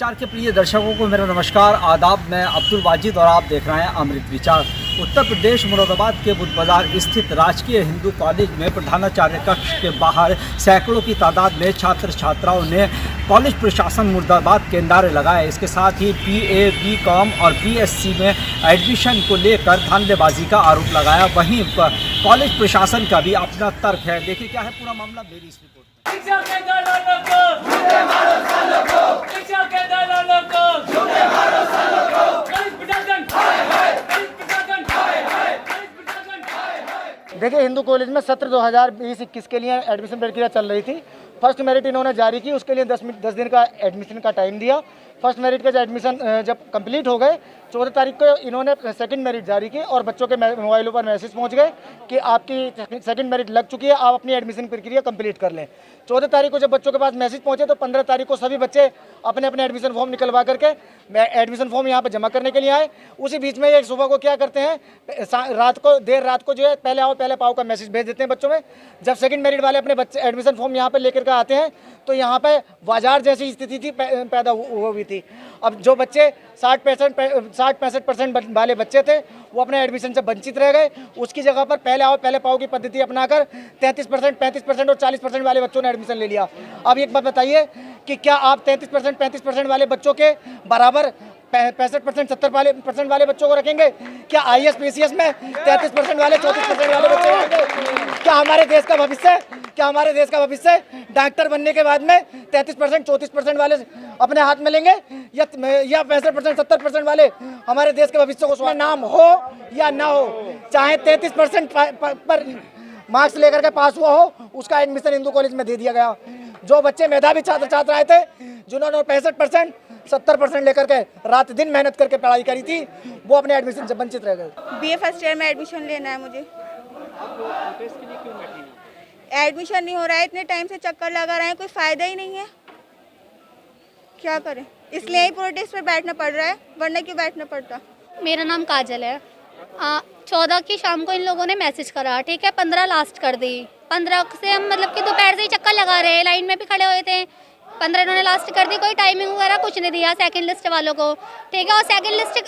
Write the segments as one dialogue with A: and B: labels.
A: विचार के प्रिय दर्शकों को मेरा नमस्कार आदाब। मैं अब्दुल वाजिद और आप देख रहे हैं अमृत विचार। उत्तर प्रदेश मुरादाबाद के बुद्ध बाजार स्थित राजकीय हिंदू कॉलेज में प्रधानाचार्य कक्ष के बाहर सैकड़ों की तादाद में छात्र छात्राओं ने कॉलेज प्रशासन मुर्दाबाद के नारे लगाए। इसके साथ ही BA, BCom और BSc में एडमिशन को लेकर धांधलेबाजी का आरोप लगाया। वहीं कॉलेज प्रशासन का भी अपना तर्क है। देखिए क्या है पूरा मामला मेरी इस रिपोर्ट में।
B: शिक्षा के दलालों को झूठे मारो सालों को, शिक्षा के दलालों को झूठे मारो सालों को, पुलिस प्रशासन हाय हाय, पुलिस प्रशासन हाय हाय, पुलिस प्रशासन हाय हाय।
C: देखिए, हिंदू कॉलेज में सत्र 2020-21 के लिए एडमिशन प्रक्रिया चल रही थी। फर्स्ट मेरिट इन्होंने जारी की, उसके लिए 10 दिन का एडमिशन का टाइम दिया। फर्स्ट मेरिट के जो एडमिशन जब कंप्लीट हो गए, 14 तारीख को इन्होंने सेकंड मेरिट जारी की और बच्चों के मोबाइलों पर मैसेज पहुंच गए कि आपकी सेकंड मेरिट लग चुकी है, आप अपनी एडमिशन प्रक्रिया कंप्लीट कर लें। 14 तारीख को जब बच्चों के पास मैसेज पहुंचे तो 15 तारीख को सभी बच्चे अपने अपने एडमिशन फॉर्म निकलवा करके एडमिशन फॉर्म यहाँ पर जमा करने के लिए आए। उसी बीच में एक सुबह को क्या करते हैं, देर रात को जो है पहले आओ पहले पाओ का मैसेज भेज देते हैं बच्चों में। जब सेकंड मेरिट वाले अपने बच्चे एडमिशन फॉर्म यहाँ पर लेकर के आते हैं तो यहाँ पे बाजार जैसी स्थिति थी पैदा हुई थी। अब जो बच्चे 60-65% वाले बच्चे थे वो अपने एडमिशन से वंचित रह गए। उसकी जगह पर पहले आओ पहले पाओ की पद्धति अपनाकर 33%, 35% और 40% वाले बच्चों ने एडमिशन ले लिया। अब एक बात बताइए कि क्या आप 33%, 35% वाले बच्चों के बराबर 65%, 70% वाले बच्चों को रखेंगे? क्या IAS PCS में 33% वाले 34% वाले बच्चे होंगे? क्या हमारे देश का भविष्य डॉक्टर बनने के बाद में 33%, 34% वाले अपने हाथ में लेंगे या 65%, 70% वाले हमारे देश के भविष्य को? नाम हो या ना हो, चाहे 33% पर मार्क्स लेकर के पास हुआ हो, उसका एडमिशन हिंदू कॉलेज में दे दिया गया। जो बच्चे मेधावी छात्र आए थे, जिन्होंने 65%, 70% लेकर के रात दिन मेहनत करके पढ़ाई करी थी, वो अपने एडमिशन से वंचित रह गए।
D: BA फर्स्ट ईयर में एडमिशन लेना है मुझे। एडमिशन नहीं हो रहा है, इतने टाइम से चक्कर लगा रहे हैं, कोई फायदा ही नहीं है। क्या करें, इसलिए ही प्रोटेस्ट पर बैठना पड़ रहा है, वरना क्यों बैठना पड़ता।
E: मेरा नाम काजल है। 14 की शाम को इन लोगों ने मैसेज करा, ठीक है, 15 लास्ट कर दी। 15 से हम मतलब कि दोपहर से ही चक्कर लगा रहे हैं, लाइन में भी खड़े हुए थे। 15 इन्होंने लास्ट कर दी, कोई टाइमिंग वगैरह कुछ नहीं दिया सेकंड लिस्ट वालों को, ठीक है। और सेकंड लिस्ट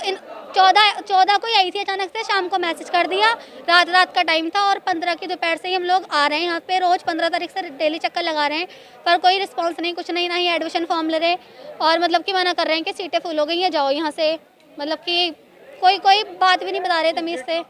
E: 14 को ही आई थी, अचानक से शाम को मैसेज कर दिया। रात का टाइम था और 15 की दोपहर से ही हम लोग आ रहे हैं यहाँ पे, रोज़ 15 तारीख से डेली चक्कर लगा रहे हैं, पर कोई रिस्पांस नहीं, कुछ नहीं, ना ही एडमिशन फॉर्म ले रहे और मतलब कि मना कर रहे हैं कि सीटें फुल हो गई हैं, जाओ यहाँ से। मतलब कि कोई बात भी नहीं बता रहे तमीज़ से।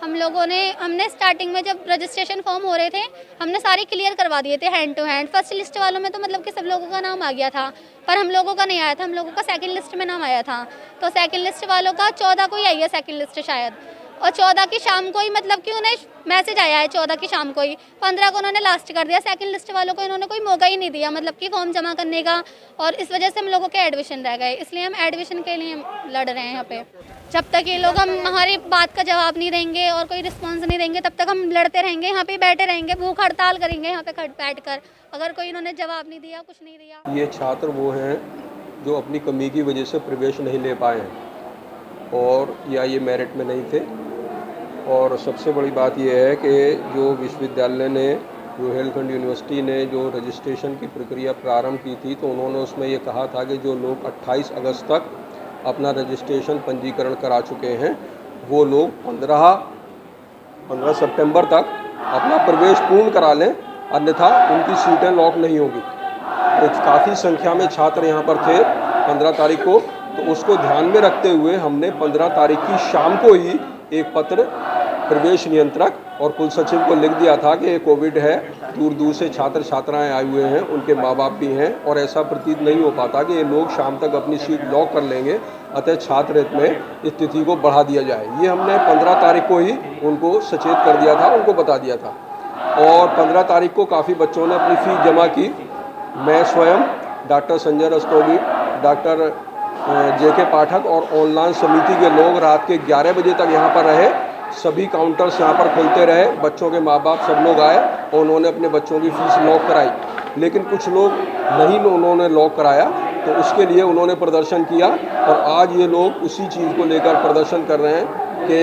E: हमने स्टार्टिंग में जब रजिस्ट्रेशन फॉर्म हो रहे थे, हमने सारे क्लियर करवा दिए थे hand to hand. First list वालों में तो मतलब कि सब लोगों का नाम आ गया था, पर हम लोगों का नहीं आया था, हम लोगों का सेकंड लिस्ट में नाम आया था। तो सेकंड लिस्ट वालों का 14 को ही आई है सेकंड लिस्ट शायद, और 14 की शाम को ही मतलब कि उन्हें मैसेज आया है 14 की शाम को ही। 15 को उन्होंने लास्ट कर दिया। सेकंड लिस्ट वालों को इन्होंने कोई मौका ही नहीं दिया मतलब कि फॉर्म जमा करने का, और इस वजह से हम लोगों के एडमिशन रह गए। इसलिए हम एडमिशन के लिए लड़ रहे हैं यहाँ पे। जब तक ये लोग हमारी बात का जवाब नहीं देंगे और कोई रिस्पॉन्स नहीं देंगे, तब तक हम लड़ते रहेंगे, यहाँ पे बैठे रहेंगे, भूख हड़ताल करेंगे यहाँ पे बैठ कर, अगर कोई इन्होंने जवाब नहीं दिया, कुछ नहीं दिया।
F: ये छात्र वो हैं जो अपनी कमी की वजह से प्रवेश नहीं ले पाए हैं और या ये मेरिट में नहीं थे। और सबसे बड़ी बात यह है कि जो विश्वविद्यालय ने, जो हेलखंड यूनिवर्सिटी ने जो रजिस्ट्रेशन की प्रक्रिया प्रारंभ की थी, तो उन्होंने उसमें ये कहा था कि जो लोग 28 अगस्त तक अपना रजिस्ट्रेशन पंजीकरण करा चुके हैं, वो लोग 15 सितंबर तक अपना प्रवेश पूर्ण करा लें, अन्यथा उनकी सीटें लॉक नहीं होगी। तो काफ़ी संख्या में छात्र यहाँ पर थे 15 तारीख को, तो उसको ध्यान में रखते हुए हमने 15 तारीख की शाम को ही एक पत्र प्रवेश नियंत्रक और कुल सचिव को लिख दिया था कि ये कोविड है, दूर दूर से छात्र छात्राएं आए हुए हैं, उनके माँ बाप भी हैं और ऐसा प्रतीत नहीं हो पाता कि ये लोग शाम तक अपनी सीट लॉक कर लेंगे, अतः छात्र हित में स्थिति को बढ़ा दिया जाए। ये हमने 15 तारीख को ही उनको सचेत कर दिया था, उनको बता दिया था। और 15 तारीख को काफ़ी बच्चों ने अपनी फ़ीस जमा की। मैं स्वयं, doctor Sanjay Rastogi, doctor JK पाठक और ऑनलाइन समिति के लोग रात के 11 बजे तक यहाँ पर रहे। सभी काउंटर्स यहाँ पर खुलते रहे, बच्चों के माँ बाप सब लोग आए और उन्होंने अपने बच्चों की फ़ीस लॉक कराई। लेकिन कुछ लोग नहीं उन्होंने लॉक कराया, तो उसके लिए उन्होंने प्रदर्शन किया और आज ये लोग उसी चीज़ को लेकर प्रदर्शन कर रहे हैं कि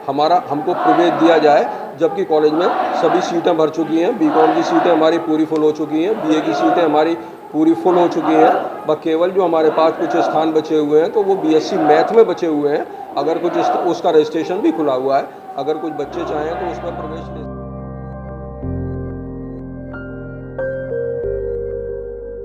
F: हमको प्रवेश दिया जाए, जबकि कॉलेज में सभी सीटें भर चुकी हैं। BCom की सीटें हमारी पूरी फुल हो चुकी हैं, BA की सीटें हमारी पूरी फुल हो चुकी हैं। बस केवल जो हमारे पास कुछ स्थान बचे हुए हैं तो वो बीएससी मैथ में बचे हुए हैं। अगर कुछ उसका रजिस्ट्रेशन भी खुला हुआ है, अगर कुछ बच्चे चाहें तो उसमें प्रवेश ले।